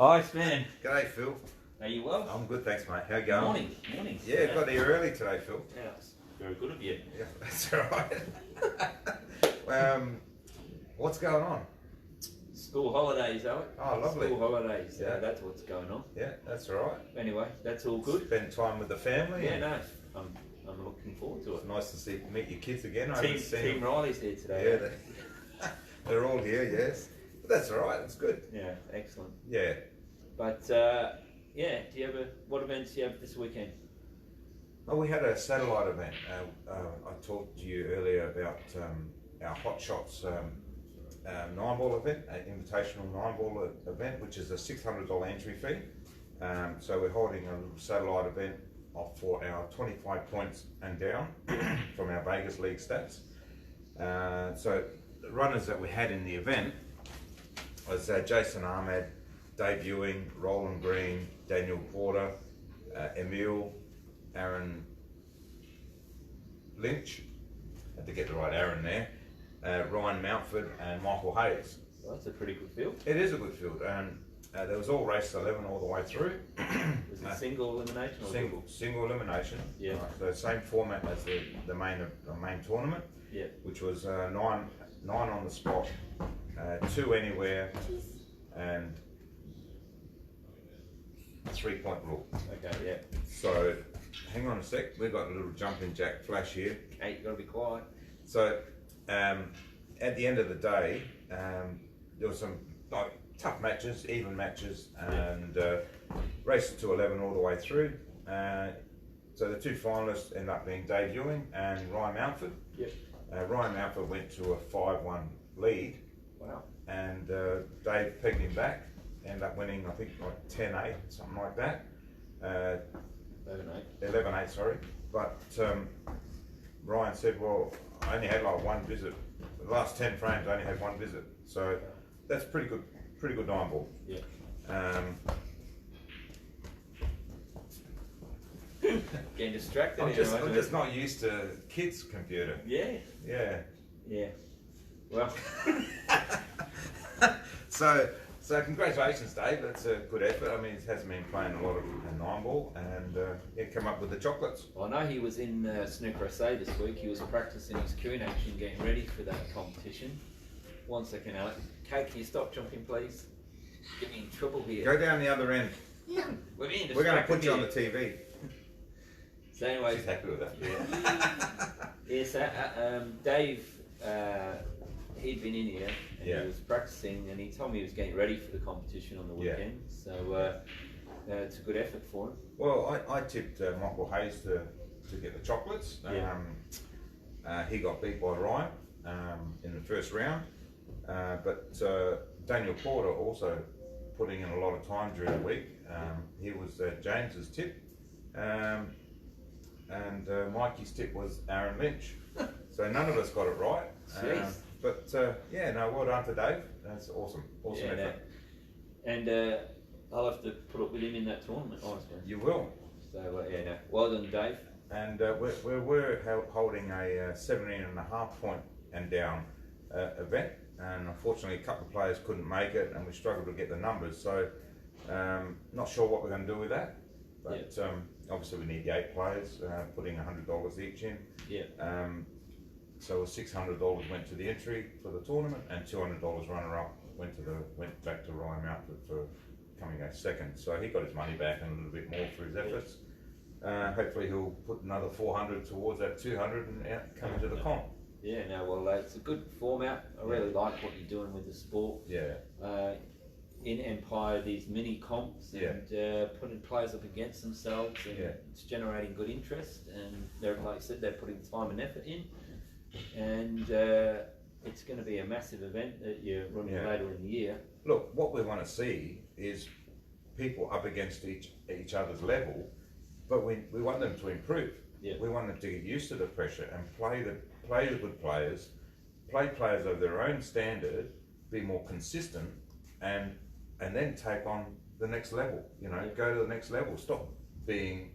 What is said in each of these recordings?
Hi, Sven. G'day, Phil. Are you well? I'm good, thanks, mate. How you going? Morning. Yeah, got here early today, Phil. Yeah, it's very good of you. Yeah, that's all right. What's going on? School holidays, Alec. Oh, lovely. School holidays, Yeah. that's what's going on. Yeah, that's all right. Anyway, that's all good. Spend time with the family. Yeah, and no, I'm looking forward to it. It's nice to meet your kids again. I haven't seen Team them. Reilly's here today. Yeah, they're all here, yes. But that's all right, it's good. Yeah, excellent. Yeah. But, what events do you have this weekend? Oh, we had a satellite event. I talked to you earlier about our Hot Shots 9-ball event, an invitational 9-ball event, which is a $600 entry fee. So we're holding a little satellite event for our 25 points and down from our Vegas League stats. So the runners that we had in the event was Jason Ahmed, Dave Ewing, Roland Green, Daniel Porter, Emil, Aaron Lynch, had to get the right Aaron there, Ryan Mountford and Michael Hayes. Well, that's a pretty good field. It is a good field, and there was all race 11 all the way through. Was it single elimination or single elimination. Yeah. So same format as the main tournament. Yeah. Which was nine on the spot, 2 anywhere, and 3-point rule. Okay, yeah. So hang on a sec, we've got a little jumping jack flash here. Hey, you gotta be quiet. So at the end of the day, there were some tough matches, even matches, and raced to 11 all the way through. So the two finalists ended up being Dave Ewing and Ryan Mountford. Yep. Ryan Mountford went to a 5-1 lead. Wow. And Dave pegged him back, ended up winning, I think, like 10-8, something like that. 11-8. 11-8, sorry. But Ryan said, well, I only had like one visit. The last 10 frames, I only had one visit. So that's pretty good 9-ball. Yeah. Getting distracted. I'm just not used to kids' computer. Yeah. Yeah. Yeah. Well. So congratulations, Dave. That's a good effort. I mean, he hasn't been playing a lot of 9-ball, and he come up with the chocolates. Well, I know he was in Snooker SA this week. He was practicing his queuing action, getting ready for that competition. 1 second, Alec. Kate, can you stop jumping, please? Get me in trouble here. Go down the other end. No, we're going to put you on the TV. So anyway, she's happy with that. Yeah. Yes, Dave, he'd been in here and he was practicing, and he told me he was getting ready for the competition on the weekend. So it's a good effort for him. Well, I tipped Michael Hayes to get the chocolates. He got beat by Ryan in the first round, but Daniel Porter also putting in a lot of time during the week. He was James's tip. And Mikey's tip was Aaron Lynch. So none of us got it right. But well done to Dave. That's awesome effort. And I'll have to put up with him in that tournament, honestly. You will. So well done, Dave. And we're holding a 17.5 point and down event, and unfortunately a couple of players couldn't make it, and we struggled to get the numbers. So not sure what we're going to do with that. But obviously we need the 8 players, putting $100 each in. Yeah. So $600 went to the entry for the tournament, and $200 runner-up went back to Ryan Mountford for coming out second. So he got his money back and a little bit more for his efforts. Hopefully he'll put another 400 towards that 200 and come into the comp. Yeah. No. Well, it's a good format. I really like what you're doing with the sport. Yeah. In Empire, these mini comps and putting players up against themselves, and it's generating good interest. And like I said, they're putting time and effort in, and it's going to be a massive event that you're running later in the year. Look, what we want to see is people up against each other's level, but we want them to improve. Yeah. We want them to get used to the pressure and play the good players, play players of their own standard, be more consistent, and then take on the next level. Go to the next level. Stop being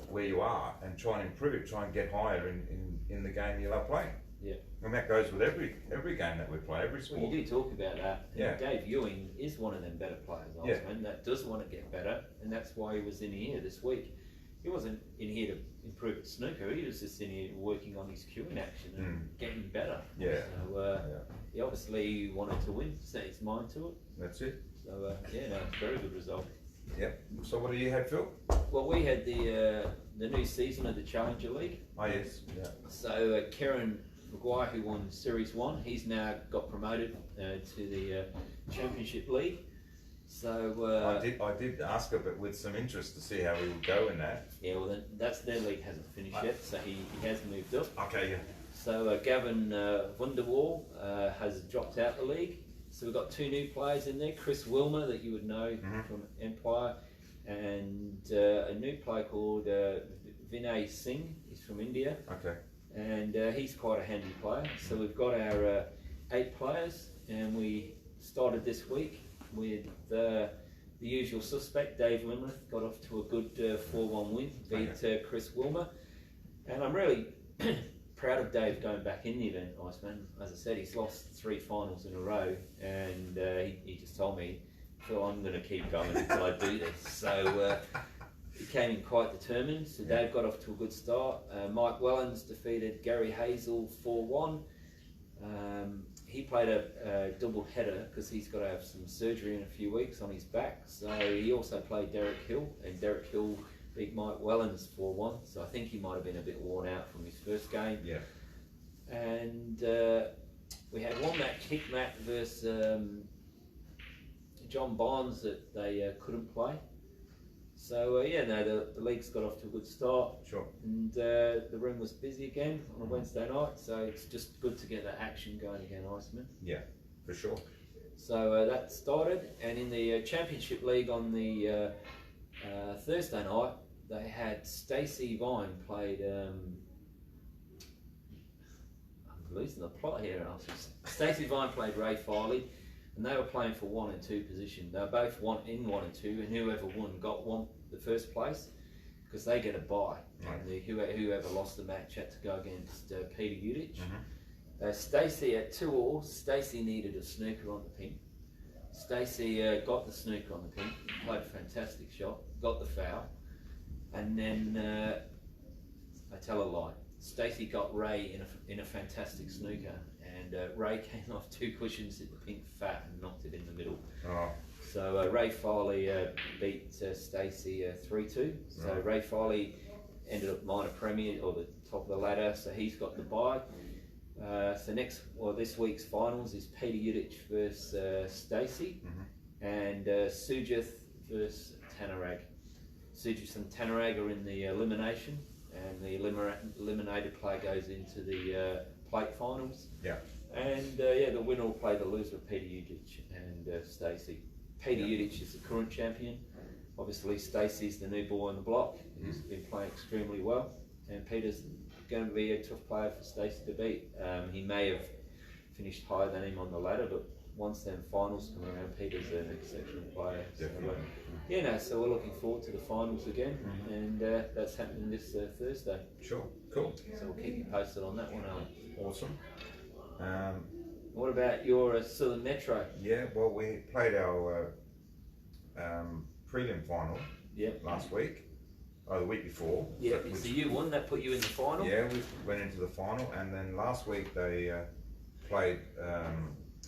where you are and try and improve. Try and get higher in the game you love playing. Yeah. And that goes with every game that we play, every sport. Well, you do talk about that. And Yeah. Dave Ewing is one of them better players, Osman, that does want to get better, and that's why he was in here this week. He wasn't in here to improve at snooker. He was just in here working on his cueing action and getting better. Yeah. So he obviously wanted to win, set his mind to it. That's it. So yeah, no, very good result. Yep. So what do you have, Phil? Well, we had the new season of the Challenger League. Oh yes. Yeah. So Kieran Maguire, who won Series 1, he's now got promoted to the Championship League. So I did ask a bit with some interest to see how we would go in that. yeah, well then that's their league hasn't finished yet, so he has moved up. Okay. Yeah. So Gavin Wunderwall has dropped out the league. So we've got 2 new players in there, Chris Wilmer, that you would know from Empire, and a new player called Vinay Singh. He's from India. Okay. And he's quite a handy player. So we've got our 8 players, and we started this week with the usual suspect. Dave Limerick got off to a good 4-1 win, beat Chris Wilmer. And I'm really proud of Dave going back in the event, Iceman. As I said, he's lost 3 finals in a row, and he just told me, Phil, I'm going to keep going until I do this. So he came in quite determined. So Dave got off to a good start. Mike Wellens defeated Gary Hazel 4-1. He played a double header because he's got to have some surgery in a few weeks on his back. So he also played Derek Hill, and Derek Hill beat Mike Wellens 4-1. So I think he might have been a bit worn out from his first game. Yeah. And we had one match, Hickmat versus John Barnes, that they couldn't play. So yeah, no, the league's got off to a good start. Sure. And the room was busy again on a Wednesday night, so it's just good to get that action going again, Iceman. Yeah, for sure. So that started, and in the Championship League on the Thursday night, they had Stacey Vine played. I'm losing the plot here. Stacey Vine played Ray Reilly. And they were playing for 1 and 2 position. They were both in 1 and 2, and whoever won got the first place, because they get a bye. And whoever lost the match had to go against Peter Udich. Stacey at 2-all. Stacey needed a snooker on the pin. Stacey got the snooker on the pin, played a fantastic shot, got the foul, and then I tell a lie. Stacey got Ray in a fantastic snooker. And Ray came off 2 cushions, hit the pink fat, and knocked it in the middle. Oh. So Ray Farley beat Stacey 3-2. So Ray Farley ended up minor premier, or the top of the ladder. So he's got the bye. So this week's finals is Peter Udich versus Stacey, and Sujith versus Tanarag. Sujith and Tanarag are in the elimination, and the eliminated player goes into the plate finals. Yeah. And the winner will play the loser of Peter Udich and Stacey. Peter Udich is the current champion. Obviously, Stacey's the new boy on the block. He's been playing extremely well, and Peter's going to be a tough player for Stacey to beat. He may have finished higher than him on the ladder, but once them finals come around, Peter's an exceptional player. So, so we're looking forward to the finals again, and that's happening this Thursday. Sure, cool. So we'll keep you posted on that one, Alec. Awesome. What about your Southern Metro? Yeah, well, we played our prelim final last week, or the week before. Yeah, so you won, that put you in the final? Yeah, we went into the final, and then last week they played,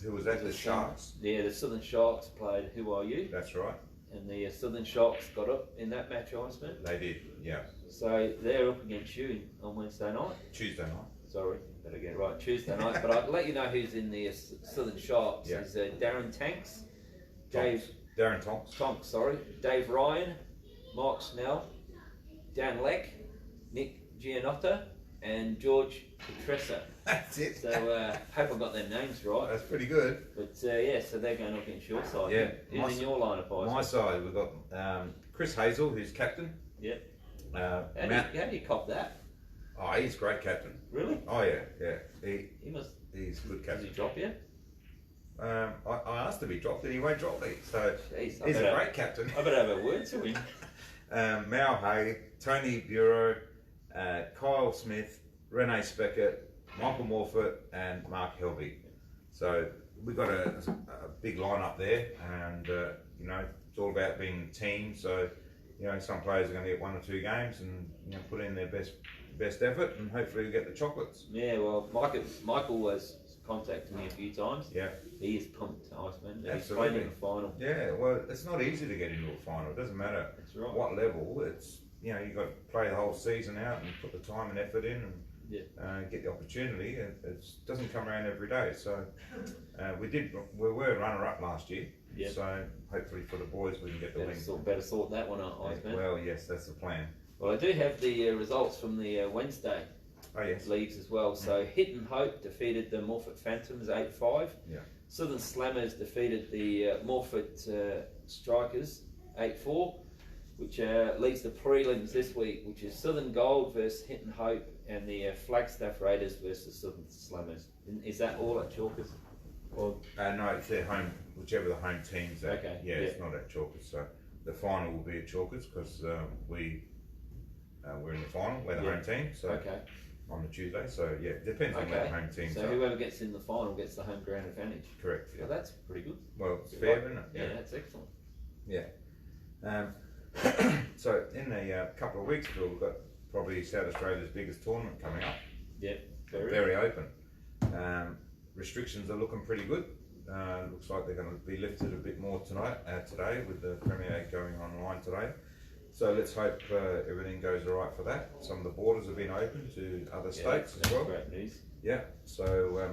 who was that, the Sharks? Yeah, the Southern Sharks played Who Are You? That's right. And the Southern Sharks got up in that match, Iceman. They did, yeah. So they're up against you on Wednesday night? Tuesday night. Sorry, better get it right, Tuesday night. But I'll let you know who's in the Southern Sharks. Yeah. Is Darren Tanks, Darren Tonks. Dave Ryan, Mark Snell, Dan Leck, Nick Gianotta, and George Petressa. That's it. So hope I got their names right. That's pretty good. But so they're going up against your side. Yeah. Who's in your lineup, Iceman? My side, we've got Chris Hazel, who's captain. Yep. How do you cop that? Oh, he's a great captain. Really? Oh yeah. He's a good Does captain. he drop you? I asked if he dropped it, he won't drop me. So Jeez, he's a great captain. I better have a word to him. Mao Hay, Tony Bureau, Kyle Smith, Renee Speckett, Michael Morfitt and Mark Helby. So we've got a big lineup there, and you know, it's all about being a team. So you know, some players are going to get 1 or 2 games and you know, put in their best effort, and hopefully we get the chocolates. Yeah, well, Michael has contacted me a few times. Yeah, he is pumped, Iceman. He's absolutely. playing in the final. Yeah, well, it's not easy to get into a final. It doesn't matter what level. It's, you know, you got to play the whole season out and put the time and effort in, and get the opportunity. It doesn't come around every day. So we were runner-up last year. Yeah. So hopefully for the boys we can get the win. Better sort that one out, Iceman. Well, yes, that's the plan. Well, I do have the results from the Wednesday leagues as well. So Hit and Hope defeated the Morfitt Phantoms 8-5. Yeah. Southern Slammers defeated the Morfitt Strikers 8-4, which leads the prelims this week, which is Southern Gold versus Hit and Hope, and the Flagstaff Raiders versus Southern Slammers. Is that all at Chalkers? Or no, it's their home, whichever the home team's at. Okay. Yeah, it's not at Chalkers. So the final will be at Chalkers because we're in the final. We're the home team. So on the Tuesday. So yeah, it depends on where the home teams are. So whoever gets in the final gets the home ground advantage. Correct. Yeah. Well, that's pretty good. Well, it's fair, isn't it? Yeah, that's excellent. Yeah. So in a couple of weeks, we've got probably South Australia's biggest tournament coming up. Yeah, very open. Restrictions are looking pretty good. Looks like they're going to be lifted a bit more today with the Premier going online today. So let's hope everything goes all right for that. Some of the borders have been opened to other states as well. Great news. Yeah. So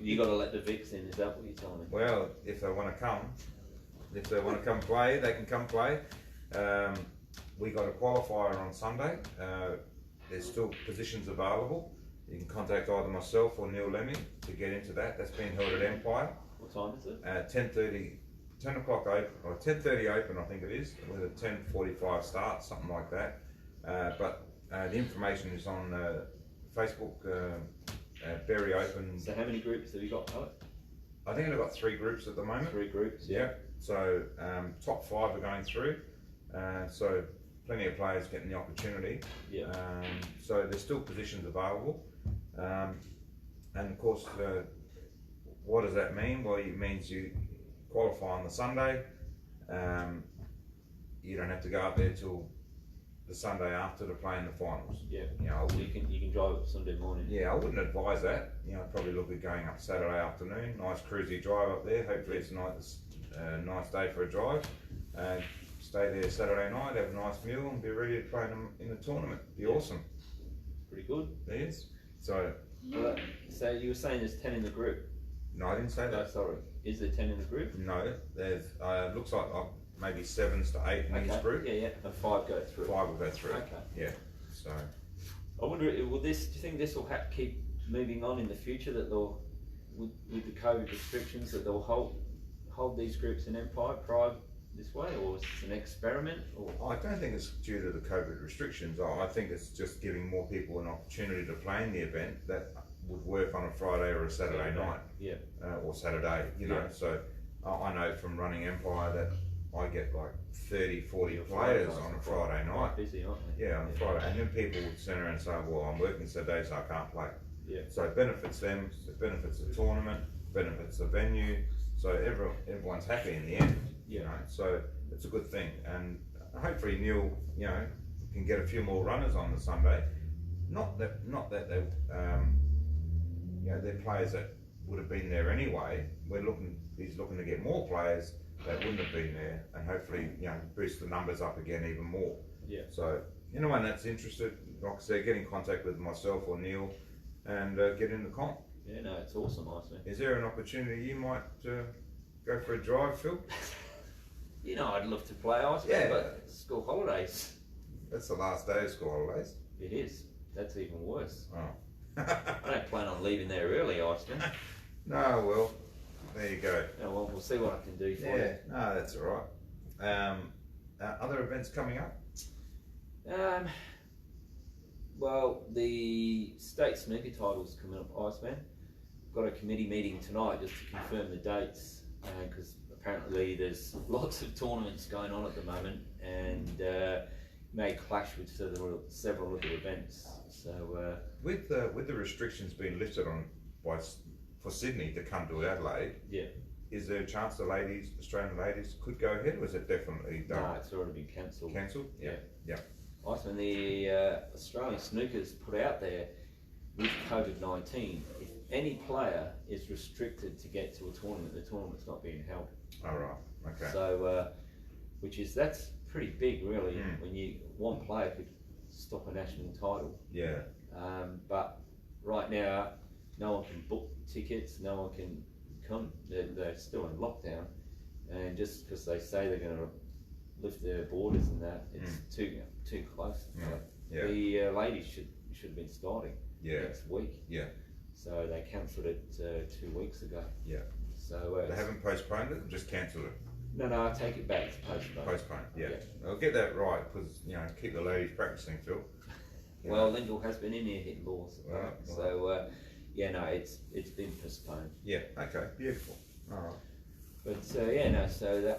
you got to let the Vics in. Is that what you're telling me? Well, if they want to come play, they can come play. We got a qualifier on Sunday. There's still positions available. You can contact either myself or Neil Lemmy to get into that. That's been held at Empire. What time is it? 10 o'clock open, or 10:30 open, I think it is, with a 10:45 start, something like that. But the information is on Facebook. Very open. So how many groups have you got, Alec? I think I've got 3 groups at the moment. 3 groups. Yeah. So top 5 are going through. So plenty of players getting the opportunity. Yeah. So there's still positions available. And of course, what does that mean? Well, it means you qualify on the Sunday. You don't have to go up there till the Sunday after to play in the finals. Yeah. You know, you can drive up Sunday morning. Yeah, I wouldn't advise that. You know, I'd probably look at going up Saturday afternoon. Nice cruisy drive up there. Hopefully it's a nice day for a drive. Stay there Saturday night, have a nice meal, and be ready to play in the tournament. Be awesome. Pretty good. It is. So you were saying there's 10 in the group? No, I didn't say that. No, sorry. Is there 10 in the group? No, there's looks like maybe 7 to 8 in each group. Yeah, and 5 go through. 5 will go through. Okay. Yeah. So I wonder, do you think this will keep moving on in the future? That they'll, with the COVID restrictions, that they'll hold these groups in Empire Pride this way, or is this an experiment? Or I don't think it's due to the COVID restrictions. I think it's just giving more people an opportunity to play in the event that would work on a Friday or a Saturday night. Yeah. Or Saturday, you know. So I know from running Empire that I get like 30, 40 players on a Friday night. Busy, aren't they? Yeah, on a Friday. And then people would turn around and say, well, I'm working Saturday, so I can't play. Yeah. So it benefits them, it benefits the tournament, benefits the venue. So everyone's happy in the end. You know, so it's a good thing, and hopefully Neil, you know, can get a few more runners on the Sunday. Not that they, you know, they're players that would have been there anyway. He's looking to get more players that wouldn't have been there, and hopefully, you know, boost the numbers up again even more. Yeah. So anyone that's interested, like I said, get in contact with myself or Neil, and get in the comp. Yeah, no, it's awesome, Iceman. Is there an opportunity you might go for a drive, Phil? You know, I'd love to play Iceman, but it's school holidays. That's the last day of school holidays. It is. That's even worse. Oh. I don't plan on leaving there early, Iceman. No, well, there you go. Oh, well, we'll see what I can do for you. Yeah, no, that's all right. Other events coming up? Well, the state snooker title's coming up, Iceman. Got a committee meeting tonight just to confirm the dates, because apparently there's lots of tournaments going on at the moment, and may clash with several other events. So with the restrictions being lifted on for Sydney to come to Adelaide, yeah, is there a chance the Australian ladies could go ahead, or is it definitely done? no, it's already been cancelled. Cancelled? Yeah. Iceman, the Australian Snookers put out there with COVID-19, if any player is restricted to get to a tournament, the tournament's not being held. Oh, right. Okay. So, that's pretty big, really. When one player could stop a national title. Yeah. But right now, no one can book tickets. No one can come. They're still in lockdown, and just because they say they're going to lift their borders and that, it's too close. Yeah. The ladies should have been starting next week. Yeah. So they cancelled it 2 weeks ago. Yeah. So they haven't postponed it, just cancelled it. No, I take it back. It's postponed. Postponed. Yeah. I'll get that right, because keep the ladies practicing, Phil. Well, Lindell has been in here hitting balls. Right. So it's been postponed. Yeah. Okay. Beautiful. All right. But so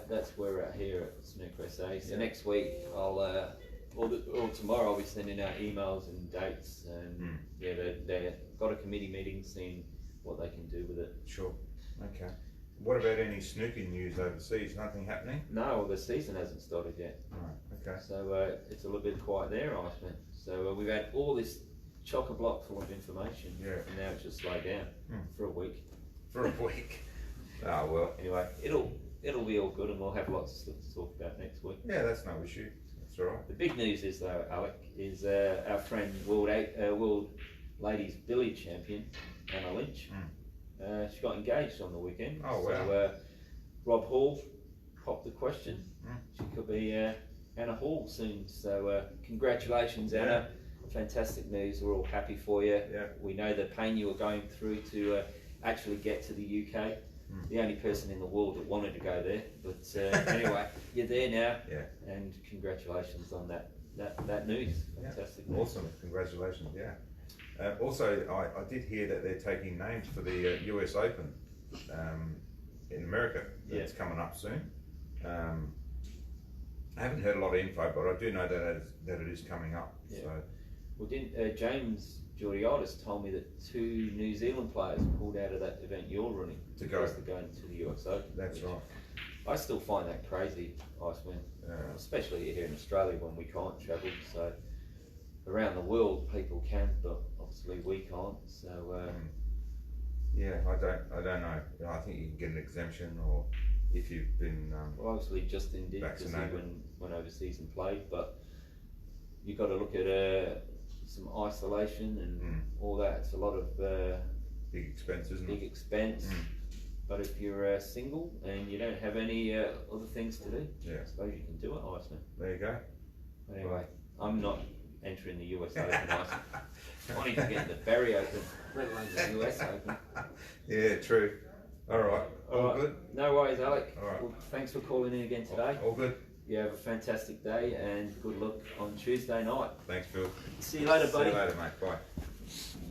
that's where we're at here at Snooker SA. So next week or tomorrow I'll be sending out emails and dates, and they've got a committee meeting, seeing what they can do with it. Sure. Okay. What about any snooker news overseas? Nothing happening? No, well, the season hasn't started yet. Right. Okay. So it's a little bit quiet there, Iceman. So we've had all this chock-a-block full of information, and now it's just slowed down for a week. For a week. Oh well. Anyway, it'll be all good, and we'll have lots of stuff to talk about next week. Yeah, that's no issue. That's all right. The big news is though, Alec, is our friend World Ladies Billiard Champion Anna Lynch. She got engaged on the weekend. Oh wow. So Rob Hall popped the question. She could be Anna Hall soon. So congratulations, Anna. Fantastic news. We're all happy for you. Yeah. We know the pain you were going through to actually get to the UK. The only person in the world that wanted to go there. But anyway, you're there now. Yeah. And congratulations on that news. Fantastic news. Awesome. Congratulations. Yeah. Also, I did hear that they're taking names for the US Open in America. It's coming up soon. I haven't heard a lot of info, but I do know that it is coming up. Yeah. So. Well, James Evreniadis told me that 2 New Zealand players pulled out of that event you're running because they're going to the US Open. That's right. I still find that crazy, Iceman, especially here in Australia when we can't travel. So around the world people can, but obviously we can't. So I don't know. I think you can get an exemption, or if you've been well, obviously Justin did because he went overseas and played, but you've got to look at some isolation and all that. It's a lot of big expense, isn't it? Big expense. But if you're single and you don't have any other things to do, I suppose you can do it, Iceman. There you go. But anyway, I'm not entering the US Open, Iceman. I need to get in the Berry Open, let alone the US Open. Yeah, true. All right. All good? No worries, Alec. All right. Well, thanks for calling in again today. All good. You have a fantastic day and good luck on Tuesday night. Thanks, Phil. See you later, buddy. See you later, mate. Bye.